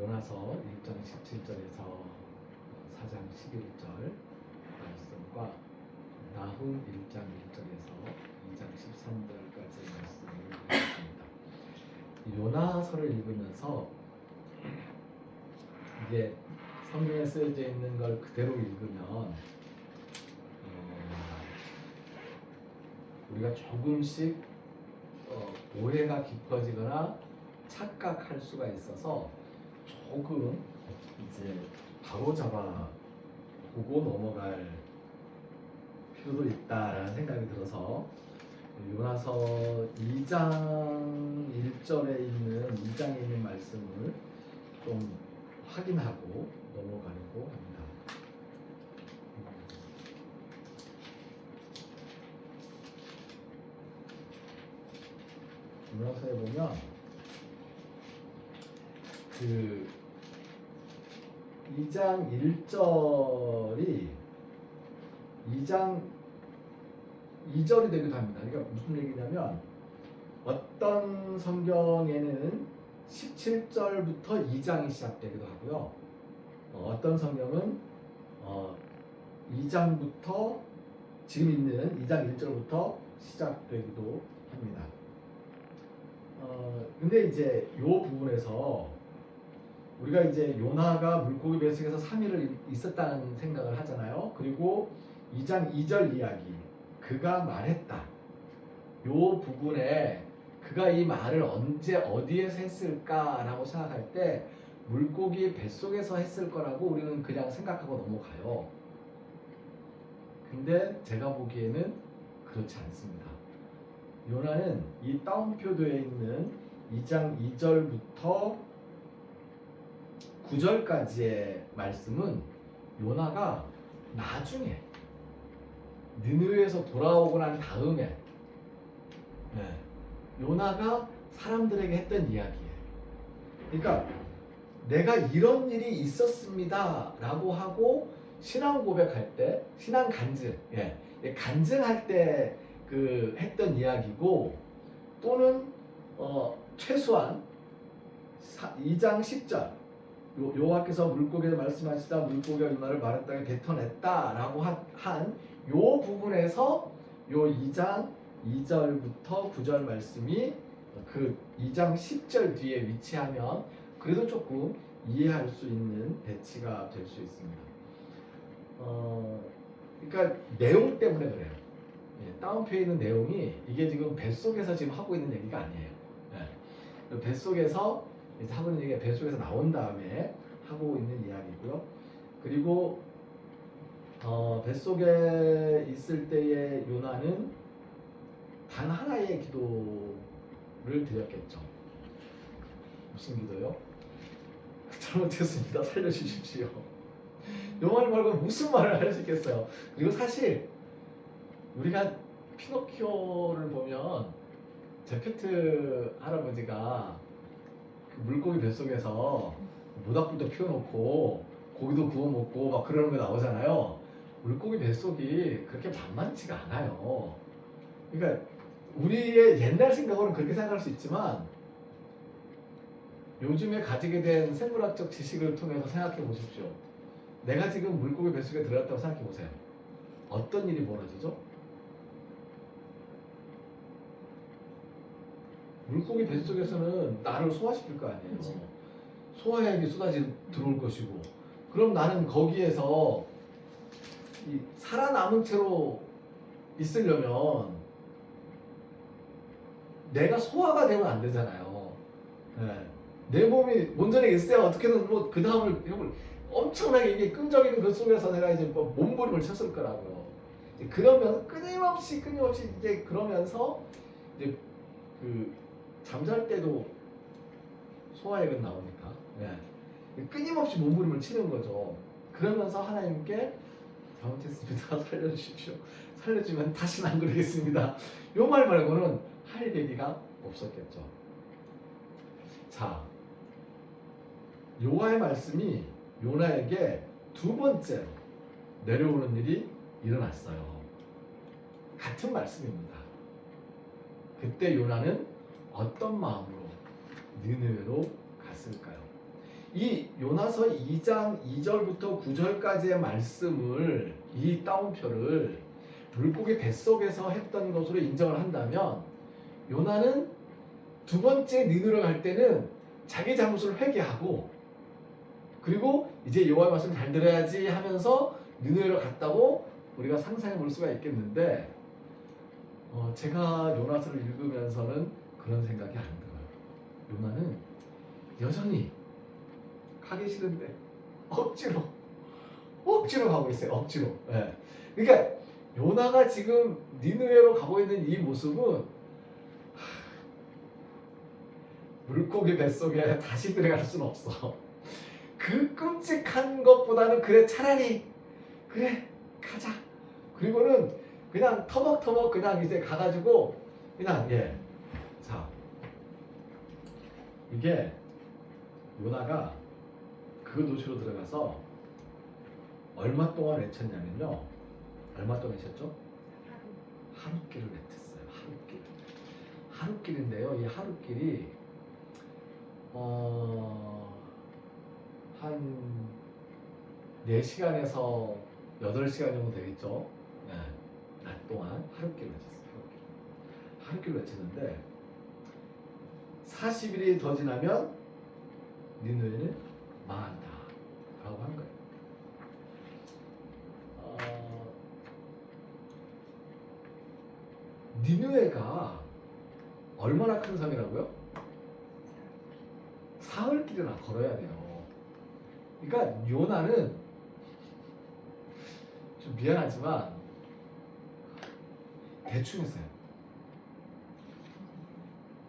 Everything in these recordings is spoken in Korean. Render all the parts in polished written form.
요나서 1장 17절에서 4장 11절 말씀과 나훔 1장 1절에서 2장 13절까지 말씀을 드리겠습니다. 요나서를 읽으면서 이게 성경에 쓰여져 있는 걸 그대로 읽으면 우리가 조금씩 오해가 깊어지거나 착각할 수가 있어서 조금 이제 바로잡아 보고 넘어갈 필요도 있다라는 생각이 들어서 요나서 2장 1절에 있는 2장에 있는 말씀을 좀 확인하고 넘어가려고 합니다. 요나서에 보면 그 2장 1절이 2장 2절이 되기도 합니다. 그러니까 무슨 얘기냐면 어떤 성경에는 17절부터 2장이 시작되기도 하고요. 어떤 성경은 2장부터 지금 있는 2장 1절부터 시작되기도 합니다. 근데 이제 이 부분에서 우리가 이제 요나가 물고기 뱃속에서 3일을 있었다는 생각을 하잖아요. 그리고 2장 2절 이야기, 그가 말했다. 이 부분에 그가 이 말을 언제 어디에서 했을까라고 생각할 때 물고기 뱃속에서 했을 거라고 우리는 그냥 생각하고 넘어가요. 근데 제가 보기에는 그렇지 않습니다. 요나는 이 따옴표도에 있는 2장 2절부터 9절까지의 말씀은 요나가 나중에 느느웨에서 돌아오고 난 다음에 요나가 사람들에게 했던 이야기예요. 그러니까 내가 이런 일이 있었습니다 라고 하고 신앙 고백할 때, 신앙 간증, 간증할 때 그 했던 이야기고, 또는 최소한 2장 10절 여호와께서 물고기에 말씀하시다 물고기가 요나를 마른 땅에 뱉어냈다 라고 한 요 부분에서 요 2장 2절부터 9절 말씀이 그 2장 10절 뒤에 위치하면 그래도 조금 이해할 수 있는 배치가 될 수 있습니다. 그러니까 내용 때문에 그래요. 다운표에 있는 내용이 이게 지금 뱃속에서 지금 하고 있는 얘기가 아니에요. 뱃속에서 이제 하고 있는 얘기가 뱃속에서 나온 다음에 하고 있는 이야기고요. 그리고 뱃속에 있을 때의 요나는 단 하나의 기도를 드렸겠죠. 무슨 기도요? 잘못했습니다. 살려주십시오. 요 말 말고 무슨 말을 할 수 있겠어요. 그리고 사실 우리가 피노키오를 보면 제페트 할아버지가 그 물고기 뱃속에서 모닥불도 피워놓고 고기도 구워 먹고 막 그러는 거 나오잖아요. 물고기 뱃속이 그렇게 만만치가 않아요. 그러니까 우리의 옛날 생각으로는 그렇게 생각할 수 있지만 요즘에 가지게 된 생물학적 지식을 통해서 생각해 보십시오. 내가 지금 물고기 뱃속에 들어갔다고 생각해 보세요. 어떤 일이 벌어지죠? 물고기 뱃속에서는 나를 소화시킬 거 아니에요. 그치. 소화액이 쏟아져 들어올 것이고, 그럼 나는 거기에서 살아남은 채로 있으려면 내가 소화가 되면 안 되잖아요. 내 몸이 온전히 있어야 어떻게든 뭐 그 다음을 엄청나게 이게 끈적이는 그 속에서 내가 이제 뭐 몸부림을 쳤을 거라고요. 그러면 끊임없이 이제 그러면서 이제 그 잠잘 때도 소화액은 나오니까 끊임없이 몸부림을 치는 거죠. 그러면서 하나님께 잘못했습니다. 살려주십시오. 살려주면 다시는 안 그러겠습니다. 요 말 말고는 할 얘기가 없었겠죠. 자, 여호와의 말씀이 요나에게 두 번째로 내려오는 일이 일어났어요. 같은 말씀입니다. 그때 요나는 어떤 마음으로 느느웨로 갔을까요? 이 요나서 2장 2절부터 9절까지의 말씀을 이 따옴표를 물고기 뱃속에서 했던 것으로 인정을 한다면 요나는 두 번째 니느웨로 갈 때는 자기 잘못을 회개하고 그리고 이제 여호와의 말씀을 잘 들어야지 하면서 니느웨로 갔다고 우리가 상상해 볼 수가 있겠는데 제가 요나서를 읽으면서는 그런 생각이 안 들어요. 요나는 여전히 가기 싫은데 억지로 가고 있어요. 억지로. 네. 그러니까 요나가 지금 니느웨로 가고 있는 이 모습은 물고기 뱃속에 다시 들어갈 수는 없어. 그 끔찍한 것보다는 그래 차라리 그래 가자. 그리고는 그냥 터벅터벅 그냥 이제 가가지고 그냥 자 이게 요나가 그 도시로 들어가서 얼마 동안 외쳤냐면요. 얼마 동안 외쳤죠? 하룻길을 외쳤어요. 하룻길인데요. 이 하룻길이 한 4시간에서 8시간 정도 되겠죠. 네. 낮 동안 하룻길을 외쳤어요. 하룻길을 외쳤는데 40일이 더 지나면 니느웨는 망한다 라고 한 거예요. 니느웨가 얼마나 큰 섬이라고요? 사흘길이나 걸어야 돼요. 그러니까 요나는 좀 미안하지만 대충 했어요.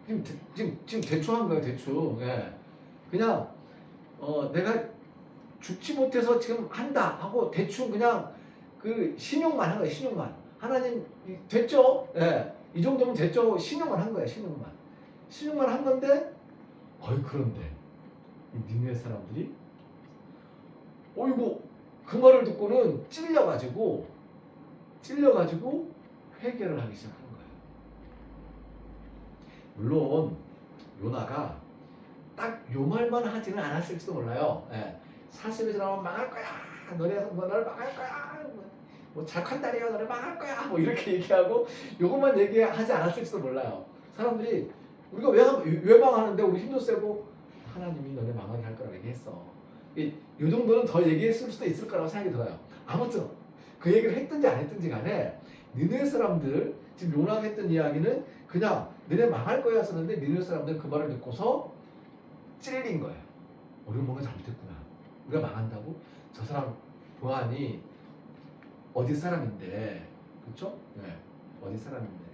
지금 대충 한 거예요. 대충. 예. 그냥 내가 죽지 못해서 지금 한다 하고 대충 그냥 그 신용만 한 거예요. 신용만. 하나님 됐죠? 예. 이 정도면 됐죠? 신용만 한 거예요. 신용만 한 건데 그런데 이 니느웨 사람들이 어이구 그 말을 듣고는 찔려가지고 회개를 하기 시작한 거예요. 물론 요나가 딱 요 말만 하지는 않았을지도 몰라요. 40일 지나면 망할 거야. 너네를 망할 거야. 뭐 작한다리야 너네 망할 거야. 뭐 이렇게 얘기하고 요것만 얘기하지 않았을지도 몰라요. 사람들이 우리가 왜 망하는데 우리 힘도 세고 하나님이 너네 망하게 할 거라고 얘기했어. 이 정도는 더 얘기했을 수도 있을 거라고 생각이 들어요. 아무튼 그 얘기를 했든지 안 했든지 간에 니느웨 사람들 지금 요나가 했던 이야기는 그냥 너네 망할 거야 썼는데 니느웨 사람들은 그 말을 듣고서 찔린 거예요. 우리가 뭔가 잘못했구나. 우리가 망한다고? 저 사람 보아하니 어디 사람인데 그렇죠? 네. 어디 사람인데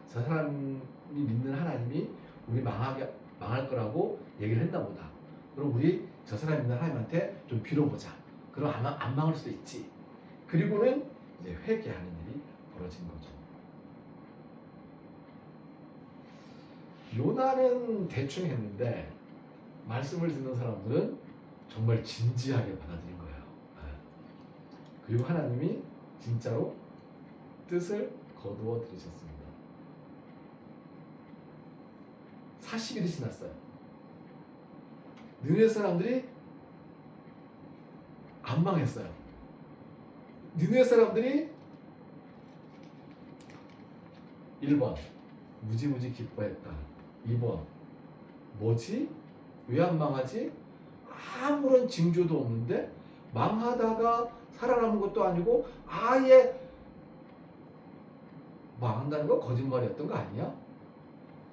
저 사람이 믿는 하나님이 우리 망할 거라고 얘기를 했나 보다. 그럼 우리 저 사람 믿는 하나님한테 좀 빌어보자. 그럼 아마 안 망할 수도 있지. 그리고는 이제 회개하는 일이 벌어진 거죠. 요나는 대충 했는데 말씀을 듣는 사람들은 정말 진지하게 받아들인 거예요. 그리고 하나님이 진짜로 뜻을 거두어 들으셨습니다. 40일이 지났어요. 니느웨 사람들이 안 망했어요. 니느웨 사람들이 1번 무지무지 기뻐했다. 2번 뭐지? 왜 안 망하지? 아무런 징조도 없는데 망하다가 살아남은 것도 아니고 아예 망한다는 거 거짓말이었던 거 아니야?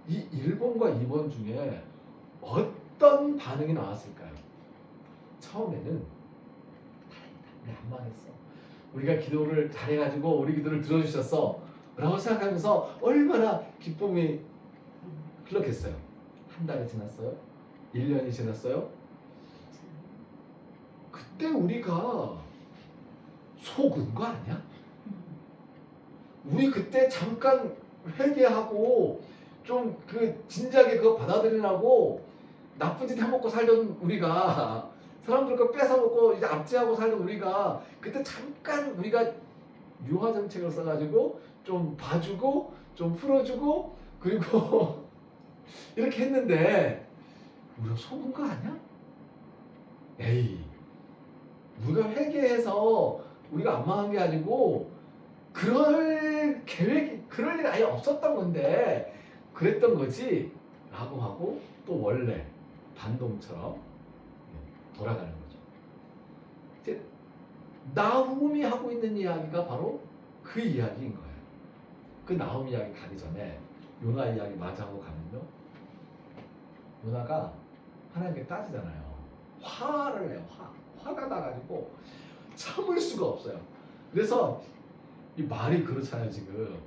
이 1번과 2번 중에 어떤 반응이 나왔을까요? 처음에는 안 망했어. 우리가 기도를 잘해가지고 우리 기도를 들어주셨어 라고 생각하면서 얼마나 기쁨이 흘렀겠어요. 한 달이 지났어요? 1년이 지났어요? 그때 우리가 속은 거 아니야? 우리 그때 잠깐 회개하고 좀 그 진작에 그거 받아들이라고 나쁜 짓 해먹고 살던 우리가 사람들 거 뺏어먹고 이제 압제하고 살던 우리가 그때 잠깐 우리가 유화 정책을 써가지고 좀 봐주고 좀 풀어주고 그리고 이렇게 했는데 우리가 속은 거 아니야? 에이, 우리가 회개해서 우리가 안 망한 게 아니고 그럴 계획이, 그럴 일 아예 없었던 건데 그랬던 거지 라고 하고 또 원래 반동처럼 돌아가는 거죠. 이제 나훔이 하고 있는 이야기가 바로 그 이야기인 거예요. 그 나훔 이야기 가기 전에 요나 이야기 마저 하고 가면요, 요나가 하나님께 따지잖아요. 화를 내요. 화가 나가지고 참을 수가 없어요. 그래서 이 말이 그렇잖아요. 지금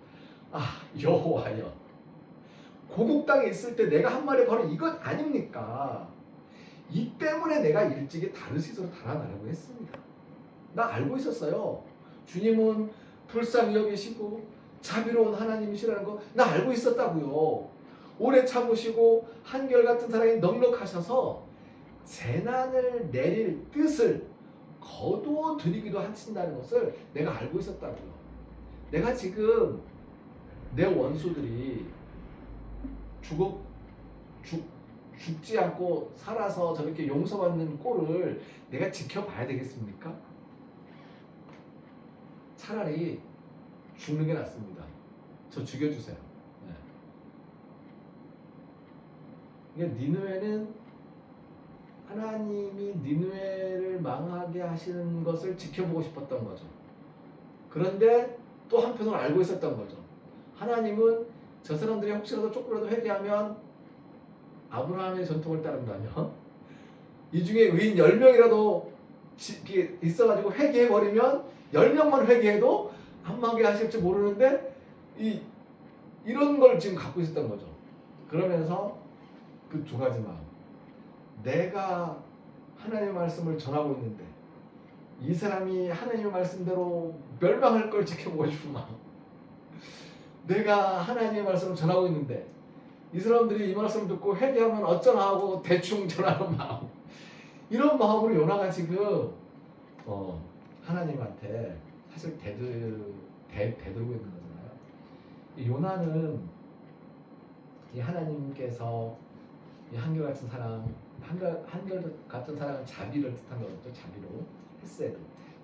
여호와여, 고국 땅에 있을 때 내가 한 말이 바로 이것 아닙니까? 이 때문에 내가 일찍이 다르시스로 달아나려고 했습니다. 나 알고 있었어요. 주님은 불쌍히 여기시고 자비로운 하나님이시라는 거 나 알고 있었다고요. 오래 참으시고 한결같은 사랑이 넉넉하셔서 재난을 내릴 뜻을 거두어 드리기도 하신다는 것을 내가 알고 있었다고요. 내가 지금 내 원수들이 죽지 않고 살아서 저렇게 용서받는 꼴을 내가 지켜봐야 되겠습니까? 차라리 죽는 게 낫습니다. 저 죽여주세요. 네. 니느웨는 하나님이 니느웨를 망하게 하시는 것을 지켜보고 싶었던 거죠. 그런데 또 한편으로 알고 있었던 거죠. 하나님은 저 사람들이 혹시라도 조금이라도 회개하면, 아브라함의 전통을 따른다면 이 중에 의인 10명이라도 있어가지고 회개해버리면 10명만 회개해도 안 망하게 하실지 모르는데 이런 걸 지금 갖고 있었던 거죠. 그러면서 그 두 가지 마음, 내가 하나님의 말씀을 전하고 있는데 이 사람이 하나님의 말씀대로 멸망할 걸 지켜보고 싶은 마음, 내가 하나님의 말씀을 전하고 있는데 이 사람들이 이 말씀을 듣고 회개하면 어쩌나 하고 대충 전하는 마음, 이런 마음으로 요나가 지금 하나님한테 사실 대들고 있는 거잖아요. 이 요나는 이 하나님께서 이 한결같은 사랑, 한결같은 사랑은 자비를 뜻한 거죠. 자비로, 헤세드.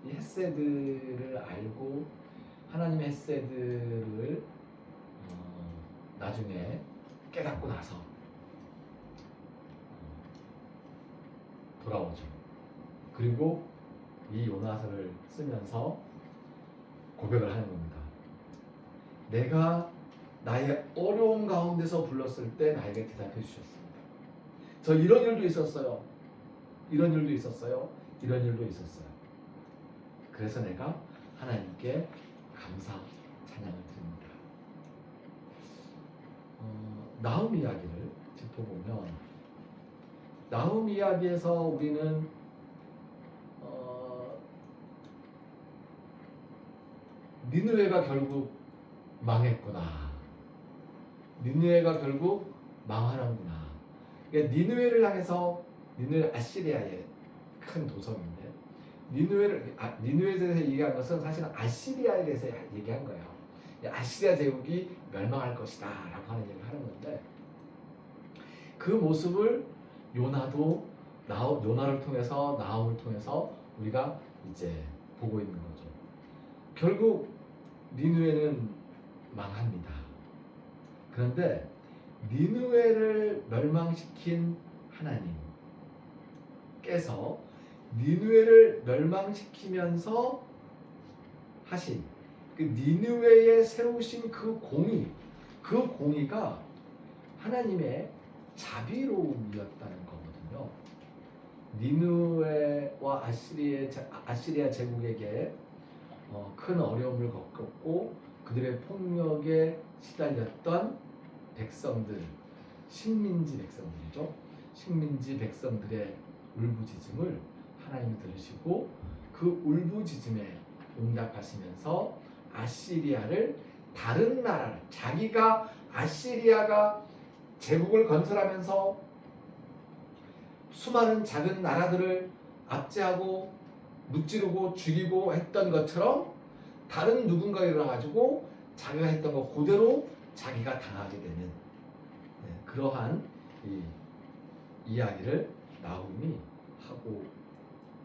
이 헤세드를 알고 하나님의 헤세드를 나중에 깨닫고 나서 돌아오죠. 그리고 이 요나서를 쓰면서 고백을 하는 겁니다. 내가 나의 어려운 가운데서 불렀을 때 나에게 대답해 주셨습니다. 저 이런 일도 있었어요. 이런 일도 있었어요. 이런 일도 있었어요. 그래서 내가 하나님께 감사 찬양을 드립니다. 나훔 이야기를 짚어보면, 나훔 이야기에서 우리는 니느웨가 결국 망했구나. 니느웨가 결국 망하는구나. 그러니까 니느웨를 향해서, 니느웨 아시리아의 큰 도성인데, 니느웨에 대해서 얘기한 것은 사실은 아시리아에 대해서 얘기한 거예요. 아시리아 제국이 멸망할 것이다 라고 하는 얘기를 하는 건데, 그 모습을 요나를 통해서, 나훔을 통해서 우리가 이제 보고 있는 거죠. 결국 니느웨는 망합니다. 그런데 니느웨를 멸망시킨 하나님께서 니느웨를 멸망시키면서 하신 그 니느웨에 세우신 그 공의가 하나님의 자비로움이었다는 거거든요. 니느웨와 아시리아 제국에게 큰 어려움을 겪었고 그들의 폭력에 시달렸던 백성들, 식민지 백성들이죠. 식민지 백성들의 울부짖음을 하나님이 들으시고 그 울부짖음에 응답하시면서 아시리아를, 다른 나라를, 아시리아가 제국을 건설하면서 수많은 작은 나라들을 압제하고 무찌르고 죽이고 했던 것처럼 다른 누군가가 일어나가지고 자기가 했던 거 그대로 자기가 당하게 되는 그러한 이 이야기를 나훔이 하고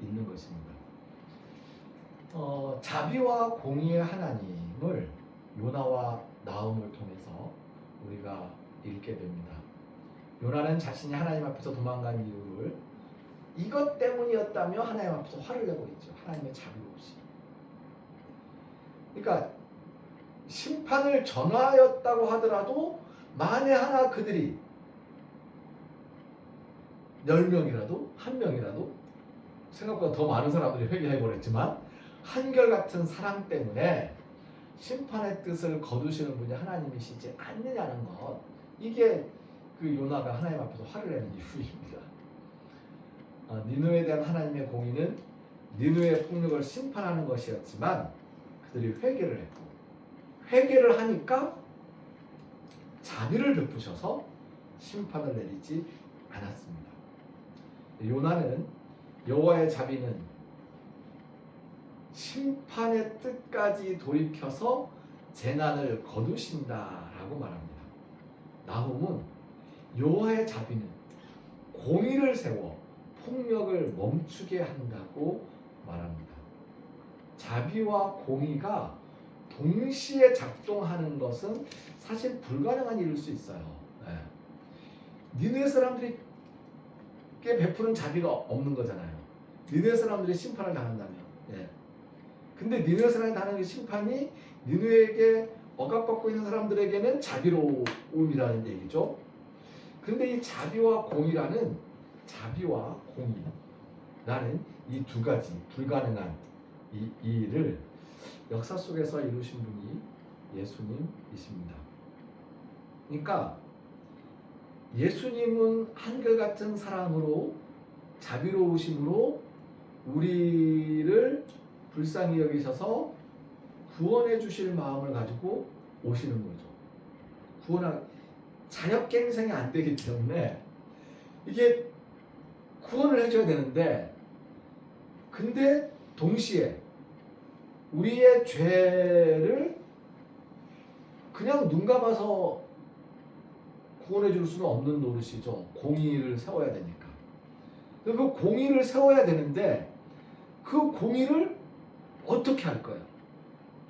있는 것입니다. 자비와 공의의 하나님을 요나와 나훔을 통해서 우리가 읽게 됩니다. 요나는 자신이 하나님 앞에서 도망간 이유를 이것 때문이었다며 하나님 앞에서 화를 내고 있죠. 하나님의 자비로우심. 그러니까 심판을 전하였다고 하더라도 만에 하나 그들이 10명이라도 1명이라도 생각보다 더 많은 사람들이 회개해버렸지만 한결같은 사랑 때문에 심판의 뜻을 거두시는 분이 하나님이시지 않느냐는 것, 이게 그 요나가 하나님 앞에서 화를 내는 이유입니다. 니느웨에 대한 하나님의 공의는 니느웨의 폭력을 심판하는 것이었지만 그들이 회개를 했고, 회개를 하니까 자비를 베푸셔서 심판을 내리지 않았습니다. 요나는 여호와의 자비는 심판의 뜻까지 돌이켜서 재난을 거두신다라고 말합니다. 나훔은 여호와의 자비는 공의를 세워 폭력을 멈추게 한다고 말합니다. 자비와 공의가 동시에 작동하는 것은 사실 불가능한 일일 수 있어요. 니느웨 사람들이 베푸는 자비가 없는 거잖아요. 니느웨 사람들이 심판을 당한다면. 근데 니느웨 사람이 당하는 심판이 니느웨에게 억압받고 있는 사람들에게는 자비로움이라는 얘기죠. 근데 이 자비와 공의라는 이 두 가지 불가능한 이 일을 역사 속에서 이루신 분이 예수님이십니다. 그러니까 예수님은 한결같은 사랑으로 자비로우심으로 우리를 불쌍히 여기셔서 구원해 주실 마음을 가지고 오시는 거죠. 자력갱생이 안 되기 때문에 이게 구원을 해줘야 되는데, 근데 동시에 우리의 죄를 그냥 눈 감아서 구원해 줄 수는 없는 노릇이죠. 공의를 세워야 되니까. 그 공의를 세워야 되는데 그 공의를 어떻게 할 거예요?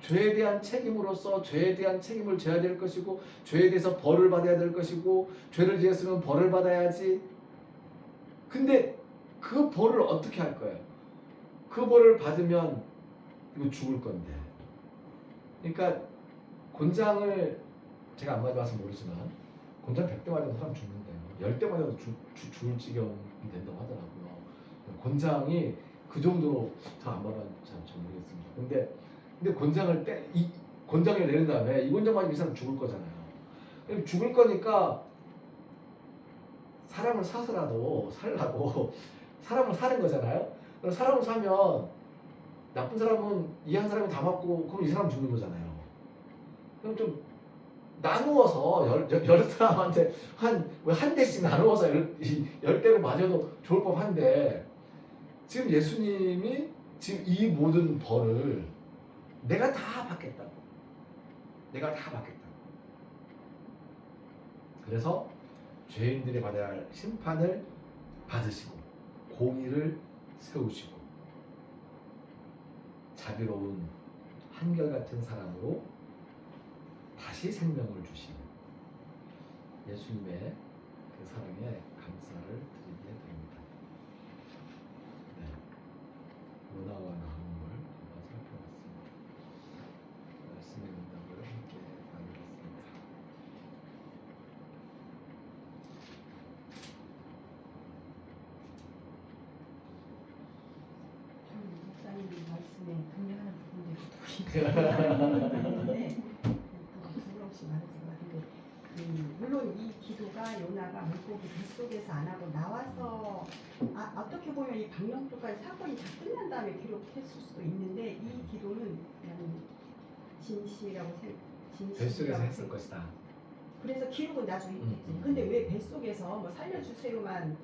죄에 대한 책임으로서 죄에 대한 책임을 져야 될 것이고, 죄에 대해서 벌을 받아야 될 것이고, 죄를 지었으면 벌을 받아야지. 근데 그 벌을 어떻게 할 거예요? 그 벌을 받으면 이거 죽을 건데. 그러니까 곤장을 제가 안 맞아봐서 모르지만 곤장 100대 맞아도 사람 죽는데요. 10대 맞아도 죽을 지경이 된다고 하더라고요. 곤장이 그 정도로 더 안 맞아서 잘 모르겠습니다. 근데 곤장을 내린 다음에 이 곤장 맞으면 이 사람 죽을 거잖아요. 죽을 거니까 사람을 사서라도 살라고 사람을 사는 거잖아요. 그럼 사람을 사면 나쁜 사람은 이 한 사람이 다 맞고 그럼 이 사람 죽는 거잖아요. 그럼 좀 나누어서 여러 사람한테 한 대씩 나누어서 10대로 맞아도 좋을 법한데, 지금 예수님이 지금 이 모든 벌을 내가 다 받겠다고. 그래서 죄인들이 받아야 할 심판을 받으시고 공의를 세우시고 자비로운 한결같은 사랑으로 다시 생명을 주신 예수님의 그 사랑에 감사를 드리게 됩니다. 요나와 나훔을 살펴봤습니다. 말씀의 문답을 함께 나누겠습니다. 목사님이 말씀에 동의하는 부분들이 있는데 부끄럽지 말아서 같은데, 물론 이 기도가 요나가 물고기 뱃속에서 안 하고 나와서 어떻게 보면 이 박명수까지 사건이 다 끝난 다음에 기록했을 수도 있는데, 이 기도는 그냥 뱃속에서 했을 것이다. 그래서 기록은 나중에 했겠지. 근데 왜 뱃속에서 뭐 살려주세요만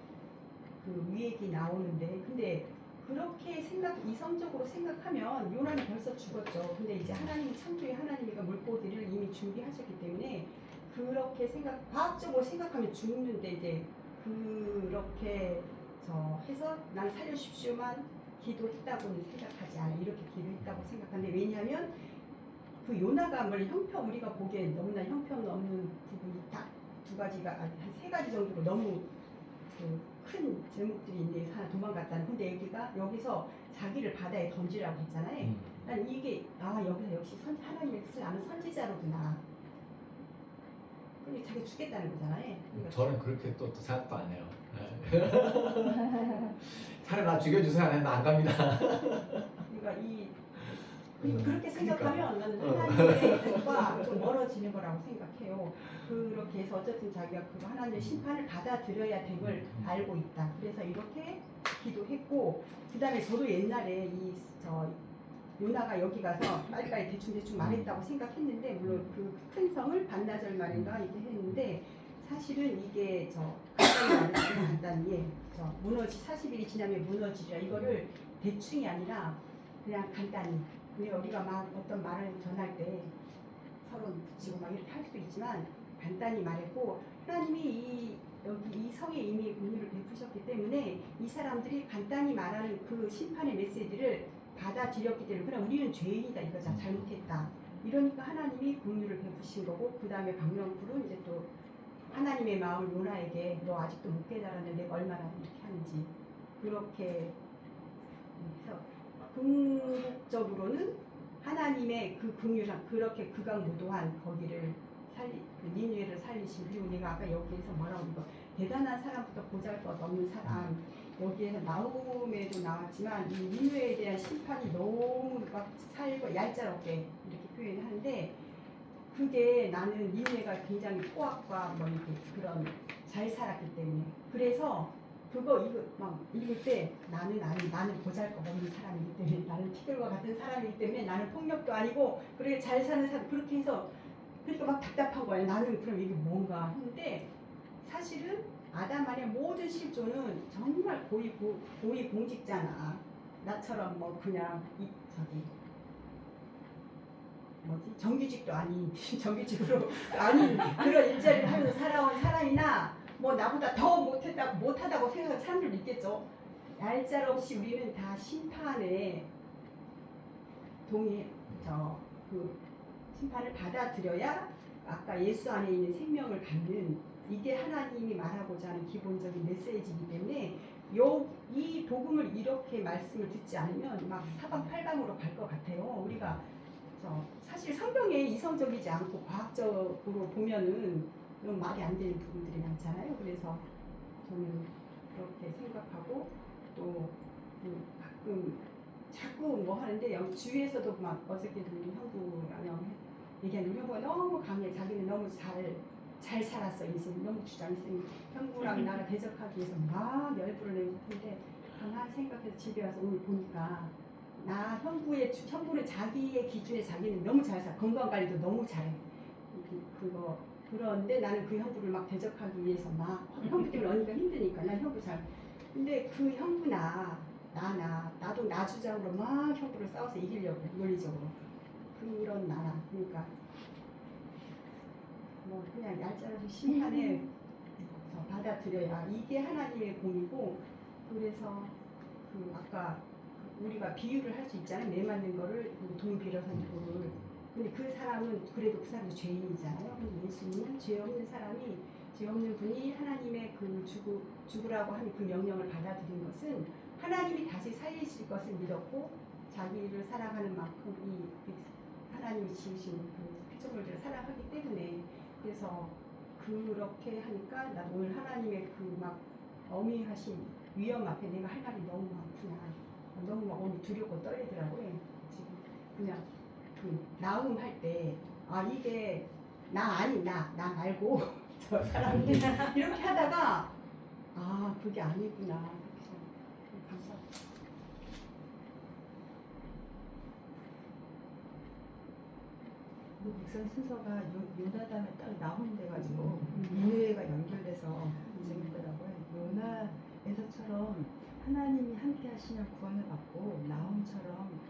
그 위액이 나오는데, 근데 그렇게 이성적으로 생각하면 요나는 벌써 죽었죠. 근데 이제 하나님이 창조의 하나님이가 물고기를 이미 준비하셨기 때문에 그렇게 과학적으로 생각하면 죽는데, 이제 그렇게 해서 난 살려주십시오만 기도했다고는 생각하지 않아. 이렇게 기도했다고 생각하는데 왜냐하면 그 요나가 우리가 보기엔 너무나 형편없는 부분이 딱 두 가지가 한 세 가지 정도로 너무 그 큰 제목들이 있는데 하나 도망갔다는. 근데 여기서 자기를 바다에 던지라고 했잖아요. 난 이게 여기서 역시 하나님의 뜻을 아는 선지자로구나. 그러니 자기 죽겠다는 거잖아요. 그러니까 저는 그렇게 또 생각도 안 해요. 차라리 나 죽여주세요 안 해도 안 갑니다. 그러니까 그렇게 생각하면 나는 어. 하나님의 뜻과 좀 멀어지는 거라고 생각해요. 그렇게 해서 어쨌든 자기가 그 하나님의 심판을 받아들여야 됨을 알고 있다. 그래서 이렇게 기도했고, 그 다음에 저도 옛날에 요나가 여기 가서 빨리빨리 대충 말했다고 생각했는데, 물론 그 큰 성을 반나절 말인가 이렇게 했는데, 사실은 이게 간단히 무너지 40일이 지나면 무너지리라, 이거를 대충이 아니라 그냥 간단히. 근데 우리가 막 어떤 말을 전할 때 서로 붙이고 막 이렇게 할 수도 있지만 간단히 말했고, 하나님이 여기 이 성에 이미 은혜를 베푸셨기 때문에 이 사람들이 간단히 말하는 그 심판의 메시지를 받아들였기 때문에 그냥 우리는 죄인이다 이거자, 잘못했다. 이러니까 하나님이 긍휼을 베푸신 거고, 그 다음에 박명풀은 이제 또 하나님의 마음을 요나에게 너 아직도 못 깨달았는데 내가 얼마나 이렇게 하는지 그렇게 해서 궁극적으로는 하나님의 그 긍휼한 그렇게 극악무도한 거기를 니느웨를 살리신, 그리고 내가 아까 여기에서 뭐라고 이거 대단한 사람부터 보잘것없는 사람, 여기에서 나홈에도 나왔지만 이 니느웨에 대한 심판이 너무 막 살고 얄짤없게 이렇게 표현을 하는데, 그게 나는 니느웨가 굉장히 포악과 뭐 이렇게 그런 잘 살았기 때문에, 그래서 이거 막 읽을 때 나는 보잘것없는 사람이기 때문에, 나는 티끌과 같은 사람이기 때문에, 나는 폭력도 아니고 그렇게 잘 사는 사람, 그렇게 해서 그러니까 막 답답한 거예요. 나는 그럼 이게 뭔가 했는데, 사실은 아담 안의 모든 실존은 정말 고위 공직자나 나처럼 뭐 그냥 정규직도 아닌 정규직으로 아닌 그런 일자리를 하면서 살아온 사람이나 뭐 나보다 더 못하다고 생각하는 사람들도 있겠죠. 얄짤없이 우리는 다 심판에 심판을 받아들여야 아까 예수 안에 있는 생명을 갖는, 이게 하나님이 말하고자 하는 기본적인 메시지이기 때문에 이 복음을 이렇게 말씀을 듣지 않으면 막 사방팔방으로 갈 것 같아요. 우리가 사실 성경에 이성적이지 않고 과학적으로 보면은 너무 말이 안 되는 부분들이 많잖아요. 그래서 저는 그렇게 생각하고, 또 가끔 자꾸 뭐 하는데 주위에서도 막 어저께도 우리 형부랑 얘기하는, 형부가 너무 강해. 자기는 너무 잘 살았어. 인생 너무 주장했으니 형부랑 나를 대적하기 위해서 막 열불을 내고 했는데, 가만히 생각해서 집에 와서 오늘 보니까 형부는 자기의 기준에 자기는 너무 잘 살아. 건강관리도 너무 잘해. 그런데 나는 그 형부를 막 대적하기 위해서 막 형부 때문에 언니가 힘드니까 난 형부 근데 그 형부나 나도 나 주장으로 막 형부를 싸워서 이기려고 논리적으로 그런 나라. 그러니까 뭐 그냥 얄짤없이 심판에 받아들여야 이게 하나님의 공이고, 그래서 아까 우리가 비유를 할 수 있잖아요. 매 맞는 거를 돈 빌어서 이거를. 근데 그 사람은 그래도 그 사람이 죄인이잖아요. 근데 예수님은 죄 없는 분이 하나님의 죽으라고 하는 그 명령을 받아들인 것은 하나님이 다시 살리실 것을 믿었고, 자기를 사랑하는 만큼 하나님이 지으신 그 피조물들을 사랑하기 때문에, 그래서 그렇게 하니까 나 오늘 하나님의 막 어미하신 위험 앞에 내가 할 말이 너무 많구나. 너무 막 오늘 두렵고 떨리더라고요. 지금 그냥 나음 할 때 이게 나 말고 저 사람이 이렇게 하다가 그게 아니구나. 그래서 감사합니다. 목사 순서가 요나단에 딱 나온돼가지고 니느웨가 연결돼서 재밌더라고요. 요나에서처럼 하나님이 함께 하시면 구원을 받고, 나홈처럼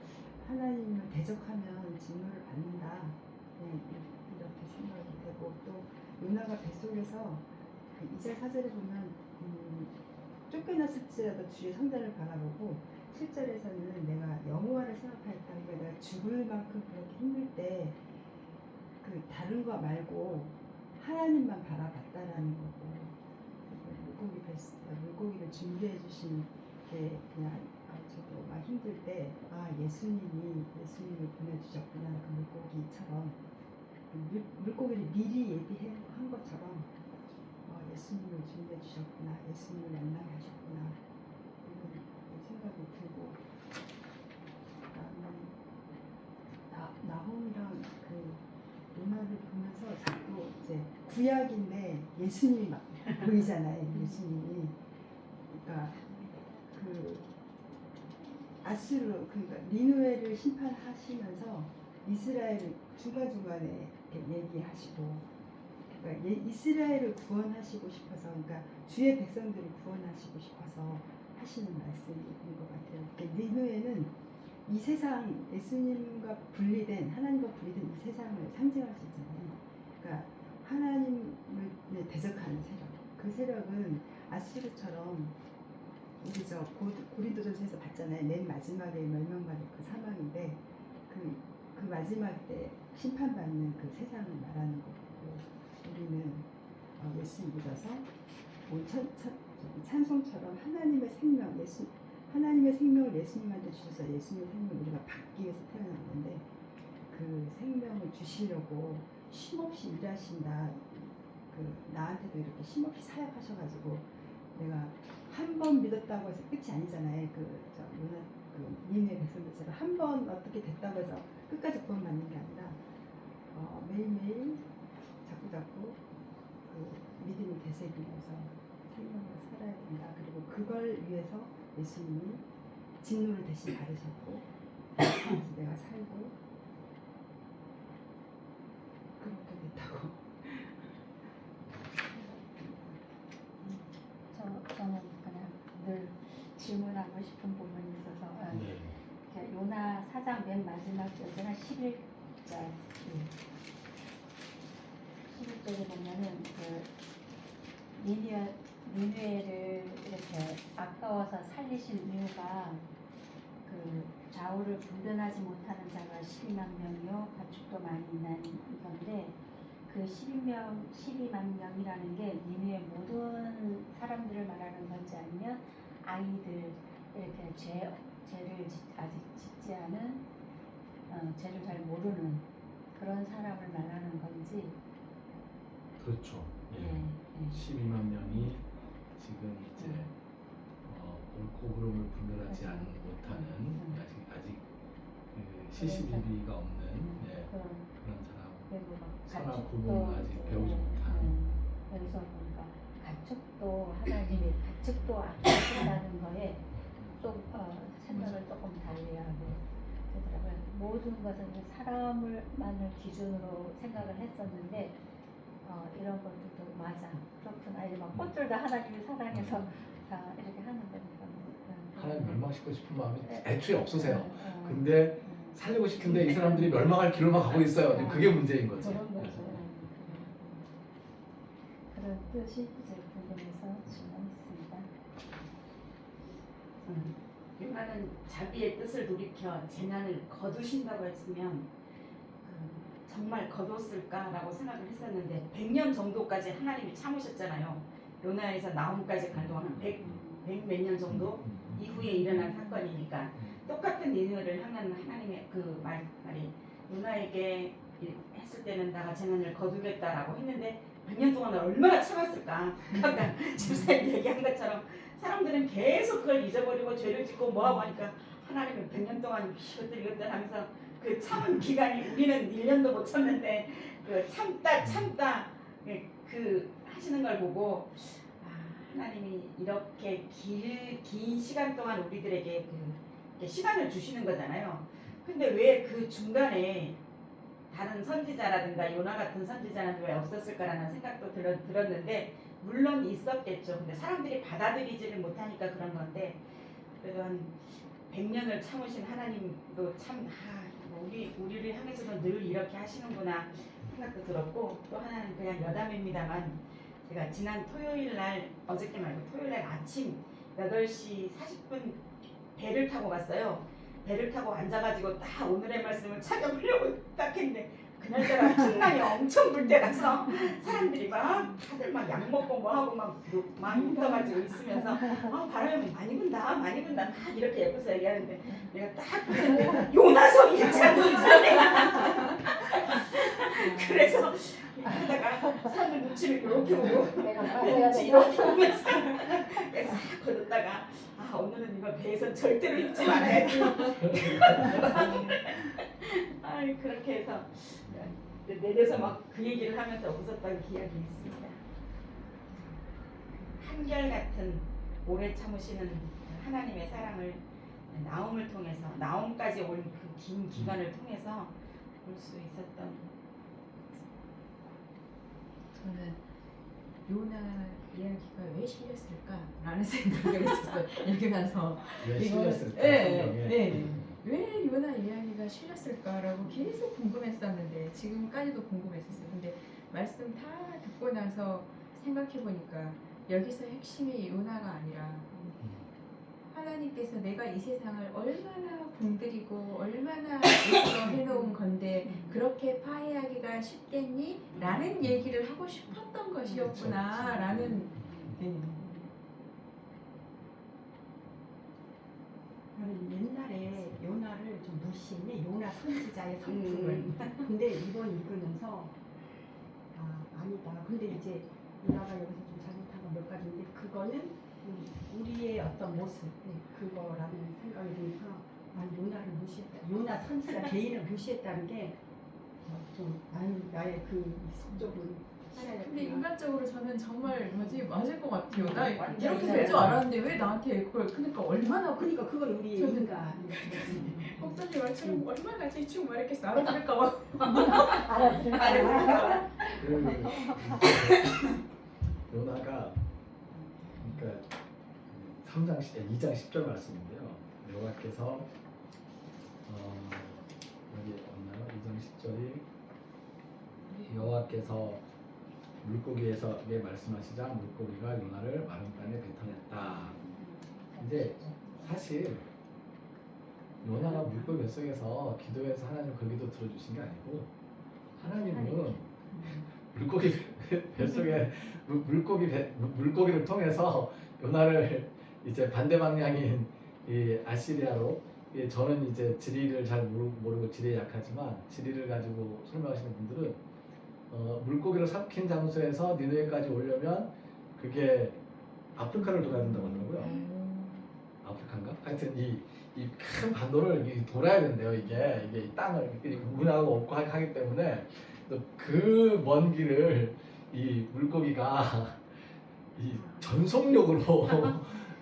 하나님을 대적하면 진노를 받는다. 이렇게 생각이 되고, 또 요나가 뱃속에서 그 2절 4절에 보면 쫓겨났을지라도 주의 성전을 바라보고 7절에서는 내가 여호와를 생각하였다. 그러니까 내가 죽을 만큼 그렇게 힘들 때 그 다른 거 말고 하나님만 바라봤다라는 거고 물고기를 준비해 주신 게 그냥 저도 막 힘들 때 예수님을 보내주셨구나 그 물고기처럼 물고기를 미리 예비한 것처럼 예수님을 준비해 주셨구나 예수님을 만나게 하셨구나 이런 생각이 들고 나홈이랑 그 요나를 보면서 자꾸 이제 구약인데 예수님이 막 보이잖아요. 예수님이 그러니까 그 아수르 그러니까 니누에를 심판하시면서 이스라엘을 중간중간에 이렇게 얘기하시고 그러니까 이스라엘을 구원하시고 싶어서 그러니까 주의 백성들을 구원하시고 싶어서 하시는 말씀인 것 같아요. 그러니까 니누에는 이 세상 예수님과 분리된 하나님과 분리된 이 세상을 상징할 수 있잖아요. 그러니까 하나님을 대적하는 세력. 그 세력은 아수르처럼 우리 저 고린도전서에서 봤잖아요. 맨 마지막에 멸망받을 그 사망인데 그 마지막 때 심판받는 그 세상을 말하는 거고 우리는 예수 믿어서 찬송처럼 하나님의 생명 하나님의 생명을 예수님한테 주셔서 예수님의 생명을 우리가 받기 위해서 태어났는데 그 생명을 주시려고 쉼없이 일하신다. 나한테도 이렇게 쉼없이 사역하셔가지고 내가 한 번 믿었다고 해서 끝이 아니잖아요. 니네 백성들처럼 한 번 어떻게 됐다고 해서 끝까지 구원받는 게 아니라 매일매일 자꾸 믿음이 되새기면서 생명으로 살아야 된다. 그리고 그걸 위해서 예수님이 진노를 대신 받으셨고 그래서 내가 살고 그렇게 됐다고. 저는 그냥 늘 질문하고 싶은 부분이 있어서 요나 4장 맨 마지막 절은 11절 11절에 보면은 니느웨를 이렇게 아까워서 살리신 이유가 좌우를 분별하지 못하는 자가 12만 명이요 가축도 많이 있는 이건데 그 12만 명이라는 게 니느웨 모든 사람들을 말하는 건지 아니면 아이들 이렇게 죄를 아직 짓지 않은 죄를 잘 모르는 그런 사람을 말하는 건지. 그렇죠. 예. 네. 12만 명이 지금 이제 옳고 그름을 분별하지 못하는 아직 그 시시비비가 없는 그런 사람. 그리고 막 선악 구분을 아직 배우지 못한. 여기서 보니까 가축도 하나님이 가축도 아끼신다는 거에 좀 생각을 조금 달리하고 그러더라고요. 모든 것은 사람만을 기준으로 생각을 했었는데 이런 것들도 맞아 그렇구나. 이제 막 꽃들도 하나님이 사랑해서 다 이렇게 하는 거니까. 하나님 멸망시키고 싶은 마음이 애초에 없으세요. 근데 살리고 싶은데 이 사람들이 멸망할 길로만 가고 있어요. 그게 문제인 거죠. 그런 거죠. 그런 뜻이 이제 궁금해서 질문했습니다. 요나는 자기의 뜻을 돌이켜 재난을 거두신다고 했으면 정말 거뒀을까라고 생각을 했었는데 100년 정도까지 하나님이 참으셨잖아요. 요나에서 나홈까지 갈 동안 100 몇 년 정도 이후에 일어난 사건이니까 똑같은 니느웨를 향한 하나님의 그 말이 요나에게 했을 때는 내가 재난을 거두겠다라고 했는데 100년 동안 얼마나 참았을까. 아까 집사님 얘기한 것처럼 사람들은 계속 그걸 잊어버리고 죄를 짓고 뭐하고 하니까 하나님은 100년 동안 이것들 하면서 그 참은 기간이 우리는 1년도 못 참는데 그 참다 그 하시는 걸 보고 하나님이 이렇게 긴 시간 동안 우리들에게 시간을 주시는 거잖아요. 근데 왜 그 중간에 다른 선지자라든가 요나 같은 선지자는 왜 없었을까라는 생각도 들었는데 물론 있었겠죠. 근데 사람들이 받아들이지를 못하니까 그런 건데 그래도 한 100년을 참으신 하나님도 참 우리를 향해서도 늘 이렇게 하시는구나 생각도 들었고 또 하나는 그냥 여담입니다만 제가 지난 토요일 날 어저께 말고 토요일 날 아침 8시 40분 배를 타고 갔어요. 배를 타고 앉아가지고 딱 오늘의 말씀을 찾아보려고 딱 했는데 그날따라 풍랑이 엄청 불 때라서 사람들이 막 다들 막 약 먹고 뭐 하고 막 있어가지고 있으면서 바람이 많이 분다 막 이렇게 옆에서 얘기하는데 내가 딱 보는데 요나성이 있잖아. 그래서 하다가 사람들 눈치를 이렇게 보고 내가 눈치 이렇게 보면서 싹 걷었다가 오늘은 이거 배에서 절대로 입지 말아야지. 그렇게 해서 내려서 막 그 얘기를 하면서 웃었던 기억이 있습니다. 한결같은 오래 참으시는 하나님의 사랑을 나움을 통해서 나움까지 온 그 긴 기간을 통해서 볼 수 있었던. 저는 요나 이야기가 왜 실렸을까라는 생각을 했었어요. 읽으면서 왜 이거는- 실렸을까? 예, 성경에? 예. 왜 요나 이야기가 실렸을까라고 계속 궁금했었는데 지금까지도 궁금했었어요. 근데 말씀 다 듣고 나서 생각해 보니까 여기서 핵심이 요나가 아니라 하나님께서 내가 이 세상을 얼마나 공들이고 얼마나 애써 해놓은 건데 그렇게 파해하기가 쉽겠니? 라는 얘기를 하고 싶었던 것이었구나 라는 저는 옛날에 요나를 좀 무시했네. 요나 선지자의 성품을. 근데 이번 읽으면서 아니다. 근데 이제 요나가 여기서 좀 잘못한 건 몇 가지인데 그거는 우리의 어떤 모습 그거라는 생각이 드니까 요나를 무시했다. 요나 선지자 개인을 무시했다는 게 좀 나의 그 속적을 살아야 근데 되구나. 인간적으로 저는 정말 뭐지 맞을 것 같아요. 나 완전 이렇게 될 줄 알았는데 왜 나한테 그걸 그러니까 얼마나 그러니까 그건 우리의 저는- 인간. 목사님 말처럼 얼마나 대충 말했겠어 알아들을까 봐. 알아들을까? 요나가 그러니까 2장 10절 말씀인데요. 여호와께서 여기 없나요? 2장 10절이 여호와께서 물고기에서 말씀하시자 물고기가 요나를 마른 땅에 뱉어냈다. 이제 사실 요나가 물고기 뱃속에서 기도해서 하나님 그 기도 들어주신 게 아니고 하나님은 물고기 뱃속에 물고기를 통해서 요나를 이제 반대 방향인 이 아시리아로 저는 이제 지리를 잘 모르고 지리에 약하지만 지리를 가지고 설명하시는 분들은 물고기를 삭힌 장소에서 니느웨까지 오려면 그게 아프리카를 돌아야 된다고 하더라고요. 아프리카인가? 하여튼 이 큰 반도를 돌아야 된대요. 이게 이 땅을 운하고 없고 하기 때문에 그 먼 길을 이 물고기가 이 전속력으로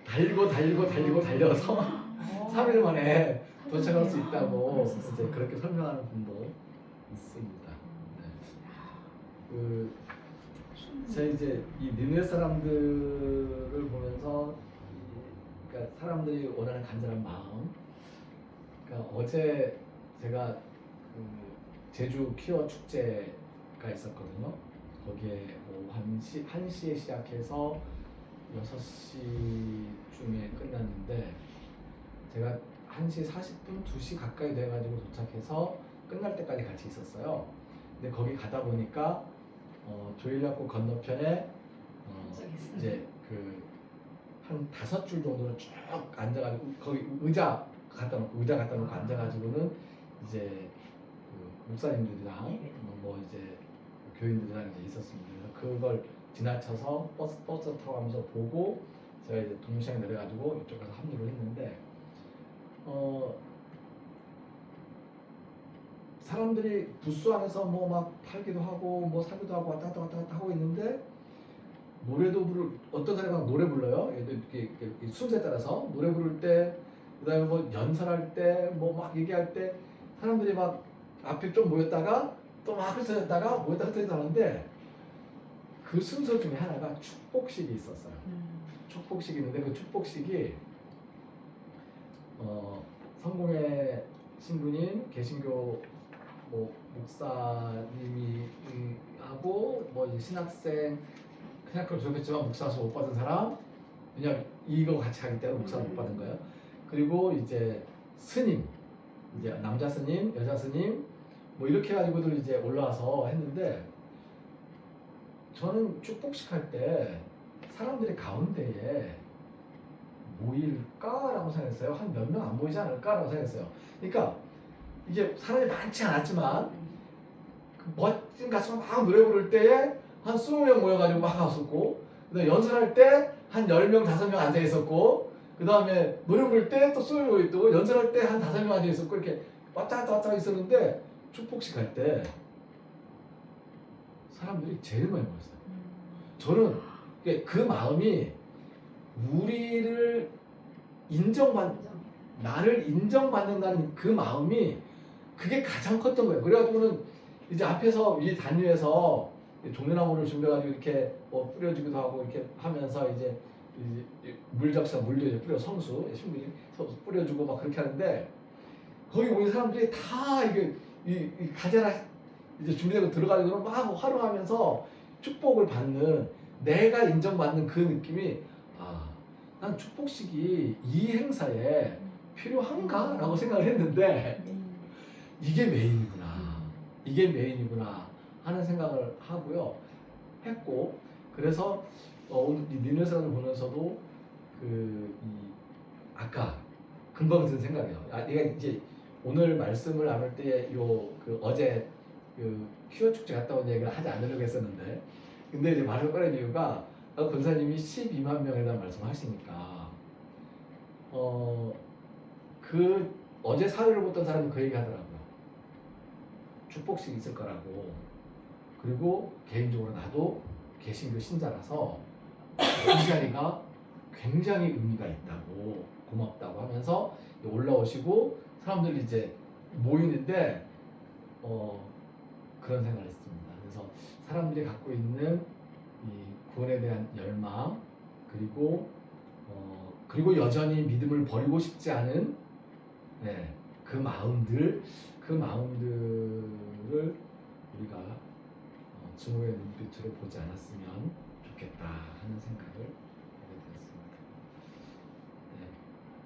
달려서 3일 만에 도착할 수 있다고 이제 그렇게 설명하는 분도 있습니다. 네. 제가 이제 이 니느웨 사람들을 보면서 그러니까 사람들이 원하는 간절한 마음. 그러니까 어제 제가 그 제주 퀴어 축제가 있었거든요. 거기에 오후 1시에 시작해서 6시쯤에 끝났는데 제가 1시 40분, 2시 가까이 돼가지고 도착해서 끝날 때까지 같이 있었어요. 근데 거기 가다 보니까 조일락국 건너편에 이제 그 한 5줄 정도는 쭉 앉아가지고 거기 의자 갖다 놓고 앉아가지고는 이제 그 목사님들이랑 뭐 이제 교인들이랑 이제 있었습니다. 그래서 그걸 지나쳐서 버스 타고 가면서 보고 제가 이제 동시에 내려가지고 이쪽 가서 합류를 했는데 사람들이 부스 안에서 뭐 막 팔기도 하고 뭐 사기도 하고 왔다 갔다 하고 있는데 노래도 어떤 사람이 막 노래 불러요. 이렇게 순서에 따라서 노래 부를 때 그다음에 뭐 연설할 때 뭐 막 얘기할 때 사람들이 막 앞에 좀 모였다가 또 막 흩어졌다가 모였다 흩어졌다 하는데 그 순서 중에 하나가 축복식이 있었어요. 축복식이 있는데 그 축복식이 성공회 신부님 개신교 뭐 목사님이 하고 뭐 이제 신학생 그냥 그걸 좋겠지만 목사서 못 받은 사람 왜냐면 이거 같이 하기 때문에 목사 못 받은 거예요. 그리고 이제 스님, 이제 남자 스님, 여자 스님 뭐 이렇게 해가지고들 이제 올라와서 했는데 저는 축복식 할 때 사람들이 가운데에 모일까라고 생각했어요. 한 몇 명 안 모이지 않을까라고 생각했어요. 그러니까 이게 사람이 많지 않았지만 그 멋진 가수가 막 노래 부를 때에 한 20명 모여가지고 막 왔었고, 그다음에 연설할 때 한 10명, 5명 앉아 있었고, 그 다음에 노래 부를 때 또 20명 있고, 연설할 때 한 5명 앉아 있었고, 이렇게 왔다 갔다 왔다 있었는데 축복식 할 때 사람들이 제일 많이 모였어요. 저는 그 마음이 우리를 나를 인정받는다는 그 마음이 그게 가장 컸던 거예요. 그래가지고는 이제 앞에서 이 단위에서 종려나무를 준비해가지고 이렇게 뭐 뿌려주기도 하고 이렇게 하면서 이제 물적사 물도 이제 뿌려 성수 신부님 뿌려주고 막 그렇게 하는데 거기 오는 사람들이 다 이게 이 가재나 이제 준비되고 들어가지고 막 활용하면서 축복을 받는 내가 인정받는 그 느낌이 난 축복식이 이 행사에 필요한가라고 생각을 했는데 이게 메인이구나 하는 생각을 하고요 했고 그래서 오늘 이 니네사를 보면서도 아까 금방 든 생각이에요. 내가 이제 오늘 말씀을 나눌 때 어제 퀴어 축제 갔다 온 얘기를 하지 않으려고 했었는데 근데 이제 말을 꺼낸 이유가 권사님이 12만 명에 대한 말씀하시니까 그 어제 사회를 보던 사람이 그 얘기 하더라고요. 축복식이 있을 거라고. 그리고 개인적으로 나도 개신교 신자라서 이 자리가 굉장히 의미가 있다고 고맙다고 하면서 올라오시고 사람들이 이제 모이는데 그런 생각을 했습니다. 그래서 사람들이 갖고 있는 이 구원에 대한 열망 그리고 여전히 믿음을 버리고 싶지 않은 그 마음들을 우리가 증오의 눈빛으로 보지 않았으면 좋겠다 하는 생각을